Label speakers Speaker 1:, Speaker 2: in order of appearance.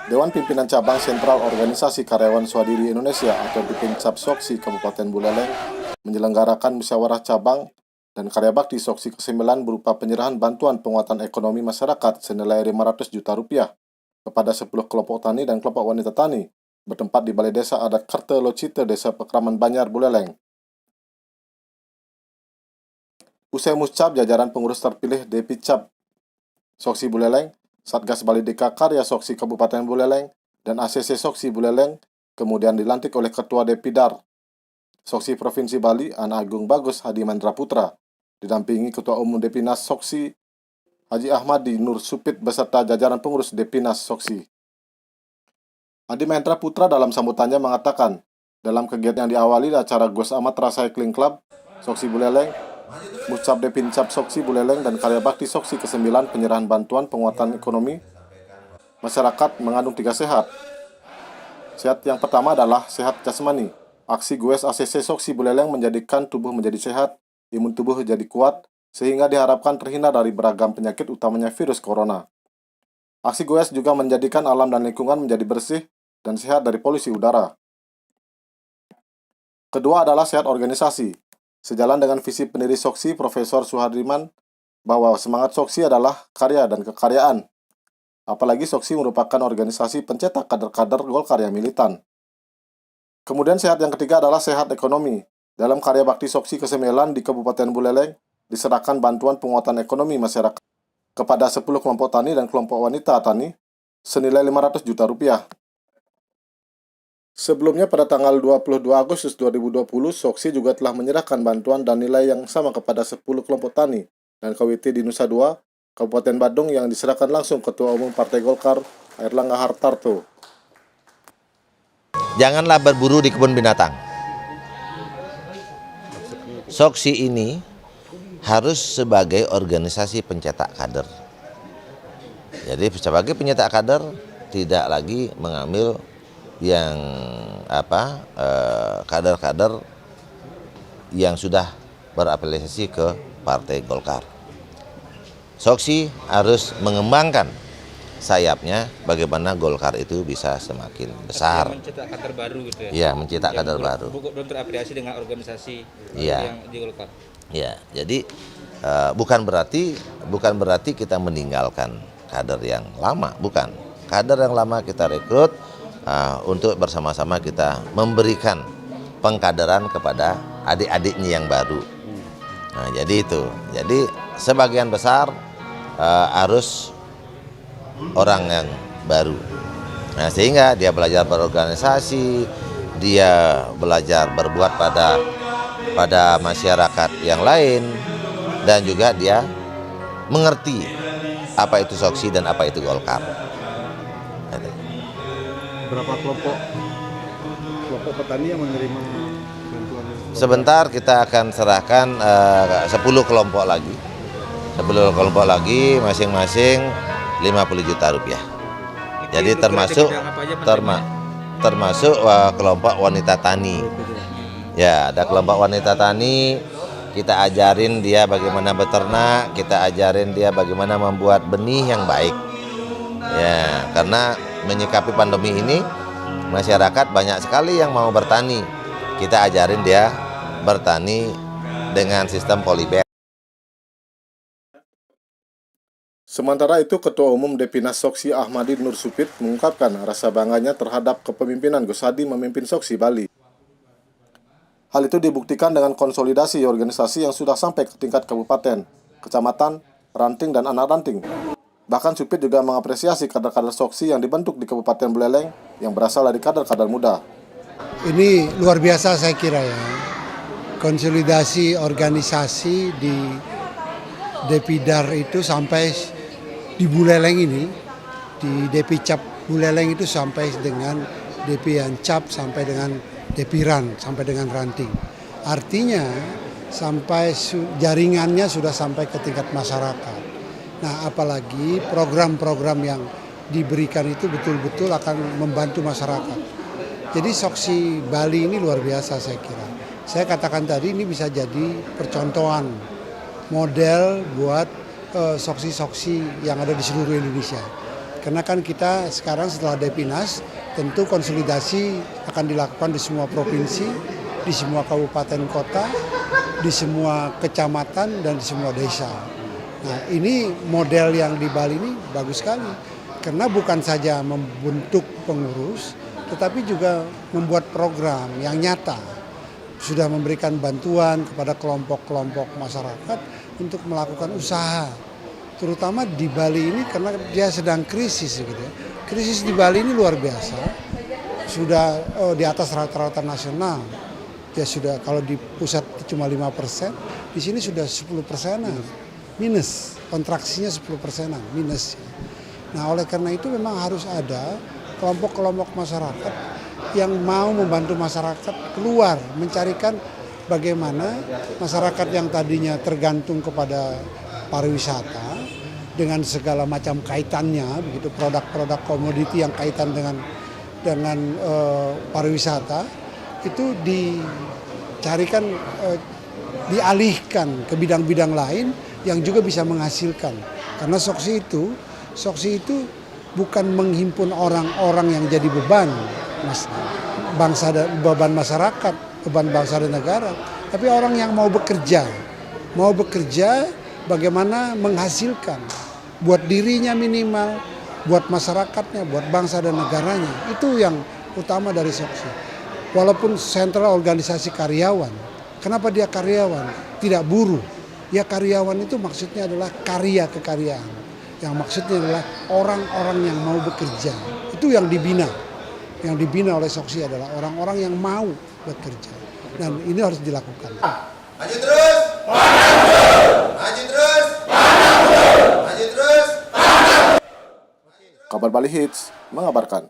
Speaker 1: Dewan Pimpinan Cabang Sentral Organisasi Karyawan Swadiri Indonesia atau Dipincap Soksi Kabupaten Buleleng menyelenggarakan musyawarah cabang dan karya bakti Soksi ke-9 berupa penyerahan bantuan penguatan ekonomi masyarakat senilai 500 juta rupiah kepada 10 kelompok tani dan kelompok wanita tani bertempat di Balai Desa Adat Kerte Locite, Desa Pekraman Banyar, Buleleng. Usai muscap, jajaran pengurus terpilih Depicap Soksi Buleleng, Satgas Balidika Karya Soksi Kabupaten Buleleng, dan ACC Soksi Buleleng kemudian dilantik oleh Ketua Depidar Soksi Provinsi Bali, Ana Agung Bagus Hadi Mandra Putra, didampingi Ketua Umum Depinas Soksi Haji Ahmadi Nur Supit beserta jajaran pengurus Depinas Soksi. Hadi Mandra Putra dalam sambutannya mengatakan, dalam kegiatan yang diawali acara Gus Ahmad Recycling Club Soksi Buleleng, Muscap Depincap Soksi Buleleng, dan karya bakti Soksi ke-9 penyerahan bantuan penguatan ekonomi masyarakat mengandung 3 sehat. Sehat yang pertama adalah sehat jasmani. Aksi Goes ACC Soksi Buleleng menjadikan tubuh menjadi sehat, imun tubuh jadi kuat, sehingga diharapkan terhindar dari beragam penyakit utamanya virus corona. Aksi Goes juga menjadikan alam dan lingkungan menjadi bersih dan sehat dari polusi udara. Kedua adalah sehat organisasi. Sejalan dengan visi pendiri Soksi, Profesor Suhardiman, bahwa semangat Soksi adalah karya dan kekaryaan. Apalagi Soksi merupakan organisasi pencetak kader-kader Golkar yang militan. Kemudian sehat yang ketiga adalah sehat ekonomi. Dalam karya bakti Soksi ke-9 di Kabupaten Buleleng, diserahkan bantuan penguatan ekonomi masyarakat kepada 10 kelompok tani dan kelompok wanita tani senilai 500 juta rupiah. Sebelumnya pada tanggal 22 Agustus 2020, Soksi juga telah menyerahkan bantuan dan nilai yang sama kepada 10 kelompok tani dan KWT di Nusa Dua, Kabupaten Badung yang diserahkan langsung Ketua Umum Partai Golkar, Airlangga Hartarto.
Speaker 2: Janganlah berburu di kebun binatang. Soksi ini harus sebagai organisasi pencetak kader. Jadi sebagai pencetak kader tidak lagi mengambil yang kader-kader yang sudah berafiliasi ke Partai Golkar. Soksi harus mengembangkan sayapnya bagaimana Golkar itu bisa semakin besar.
Speaker 3: Mencetak kader baru gitu ya.
Speaker 2: Iya, mencetak kader baru.
Speaker 3: Belum terafiliasi dengan organisasi
Speaker 2: Iya.
Speaker 3: yang di Golkar.
Speaker 2: Ya, jadi bukan berarti kita meninggalkan kader yang lama, bukan. Kader yang lama kita rekrut untuk bersama-sama kita memberikan pengkaderan kepada adik-adiknya yang baru. Nah, jadi itu. Jadi sebagian besar harus orang yang baru. Nah, sehingga dia belajar berorganisasi, dia belajar berbuat pada masyarakat yang lain, dan juga dia mengerti apa itu Soksi dan apa itu Golkar.
Speaker 4: Berapa kelompok petani yang menerima bantuan?
Speaker 2: Sebentar kita akan serahkan 10 kelompok lagi. 10 kelompok lagi masing-masing 50 juta rupiah. Jadi termasuk kelompok wanita tani. Ya, ada kelompok wanita tani, kita ajarin dia bagaimana beternak, kita ajarin dia bagaimana membuat benih yang baik. Ya, karena menyikapi pandemi ini, masyarakat banyak sekali yang mau bertani. Kita ajarin dia bertani dengan sistem polybag.
Speaker 1: Sementara itu, Ketua Umum Depinas Soksi Ahmadi Nur Supit mengungkapkan rasa bangganya terhadap kepemimpinan Gus Hadi memimpin Soksi Bali. Hal itu dibuktikan dengan konsolidasi organisasi yang sudah sampai ke tingkat kabupaten, kecamatan, ranting, dan anak ranting. Bahkan Supit juga mengapresiasi kader-kader Soksi yang dibentuk di Kabupaten Buleleng yang berasal dari kader-kader muda.
Speaker 5: Ini luar biasa saya kira ya, konsolidasi organisasi di Depidar itu sampai di Buleleng ini, di Depicap Buleleng itu sampai dengan Depiancap, sampai dengan Depiran, sampai dengan Ranting. Artinya sampai jaringannya sudah sampai ke tingkat masyarakat. Nah, apalagi program-program yang diberikan itu betul-betul akan membantu masyarakat. Jadi Soksi Bali ini luar biasa saya kira. Saya katakan tadi ini bisa jadi percontohan model buat soksi-soksi yang ada di seluruh Indonesia. Karena kan kita sekarang setelah Depinas, tentu konsolidasi akan dilakukan di semua provinsi, di semua kabupaten kota, di semua kecamatan, dan di semua desa. Nah, ini model yang di Bali ini bagus sekali. Karena bukan saja membentuk pengurus, tetapi juga membuat program yang nyata. Sudah memberikan bantuan kepada kelompok-kelompok masyarakat untuk melakukan usaha. Terutama di Bali ini karena dia sedang krisis gitu ya. Krisis di Bali ini luar biasa. Sudah di atas rata-rata nasional. Dia sudah kalau di pusat cuma 5%, di sini sudah 10%-an. Minus, kontraksinya 10%-an, minus. Nah, oleh karena itu memang harus ada kelompok-kelompok masyarakat yang mau membantu masyarakat keluar, mencarikan bagaimana masyarakat yang tadinya tergantung kepada pariwisata dengan segala macam kaitannya, begitu produk-produk komoditi yang kaitan dengan pariwisata itu dicarikan, dialihkan ke bidang-bidang lain yang juga bisa menghasilkan. Karena Soksi itu bukan menghimpun orang-orang yang jadi beban beban masyarakat, beban bangsa dan negara, tapi orang yang mau bekerja bagaimana menghasilkan buat dirinya minimal, buat masyarakatnya, buat bangsa dan negaranya. Itu yang utama dari Soksi. Walaupun sentral organisasi karyawan, kenapa dia karyawan? Tidak buruh. Ya karyawan itu maksudnya adalah karya kekaryaan. Yang maksudnya adalah orang-orang yang mau bekerja. Itu yang dibina. Yang dibina oleh Soksi adalah orang-orang yang mau bekerja. Dan ini harus dilakukan.
Speaker 2: Maju terus. Maju terus. Maju terus.
Speaker 1: Kabar Bali Hits mengabarkan.